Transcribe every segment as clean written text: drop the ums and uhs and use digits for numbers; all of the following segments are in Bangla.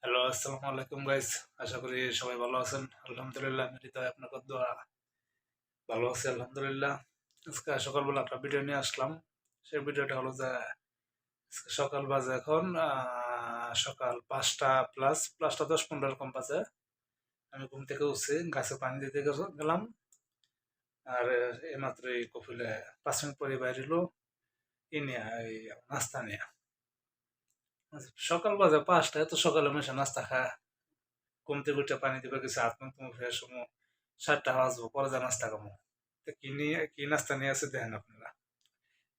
হ্যালো, আসসালামু আলাইকুম গাইস। আশা করি সবাই ভালো আছেন। আলহামদুলিল্লাহ, আমি হৃদয় আপনাদের দোয়া ভালো আছি আলহামদুলিল্লাহ। আজকে সকালবেলা একটা ভিডিও নিয়ে আসলাম। সেই ভিডিওটা হলো যে আজকে সকাল বাজে এখন সকাল 5টা প্লাস 5টা 10-15 এরকম বাজে। আমি ঘুম থেকে উঠছি, গাছে পানি দিতে গেলাম। আর এইমাত্র এই কপিলে 5 মিনিট পরে বাইরে ই নিয়ে এই নাস্তা নিয়ে। সকাল বাজে 5টা, এত সকালে মেশে নাস্তা খায়? ঘুম থেকে উঠে পানি দিবে গেছে, হাত মুখ ফ্রেশ হবো, 7টা বাজবো, পরে যা নাস্তা খাবো। তো কি নাস্তা নিয়ে আছে দেখেন আপনারা।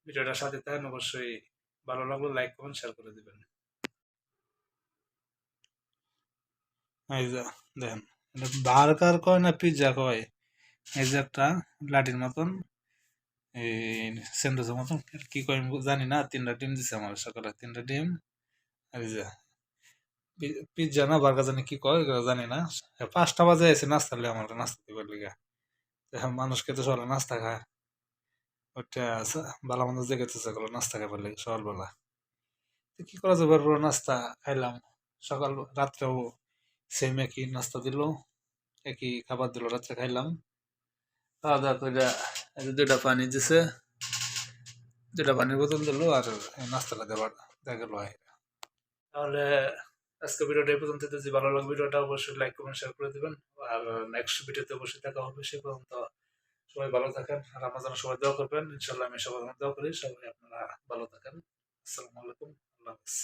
ভিডিওটার সাথে থাকেন অবশ্যই। ভালো লাগলো লাইক কমেন্ট শেয়ার করে দিবেন। এই যে দেখেন, বার্গার কয় না পিৎজা কয়, এই যে একটা লাঠির মতন, এই স্যান্ডউইচের মতন কি কয় আমি জানি না। 3টা ডিম দিছে আমার সকালে, 3টা ডিম। আর এই যে পিৎজা না বার্গার জানি কি কয় এগুলো জানি না। 5টা বাজে এসে নাস্তা হলে আমার নাস্তা দিবার লিগা। এখন মানুষকে তো সকালে নাস্তা খায়, ওইটা ভালো মন্দ জেগেতেছে গেলো নাস্তা খাবার লাগে সকালবেলা। তো কি করা যাবে, পুরো নাস্তা খাইলাম। সকাল রাত্রেও সেম একই নাস্তা দিল, একই খাবার দিল, রাত্রে খাইলাম। খাওয়া দাওয়া করে এই যে 2টা পানি দিছে, 2টা পানির বোতল দিল, আর এই নাস্তাটা দেবার দেখা গেল। তাহলে আজকে ভিডিওটা এই পর্যন্ত। যদি ভালো লাগে ভিডিওটা অবশ্যই লাইক কমেন্ট শেয়ার করে দিবেন। আর নেক্সট ভিডিওতে অবশ্যই দেখা হবে। সে পর্যন্ত সবাই ভালো থাকেন, আর আমার জন্য সবাই দোয়া করবেন। ইনশাল্লাহ আমি সবার জন্য দোয়া করি, সবাই আপনারা ভালো থাকেন। আসসালামু আলাইকুম, আল্লাহ হাফেজ।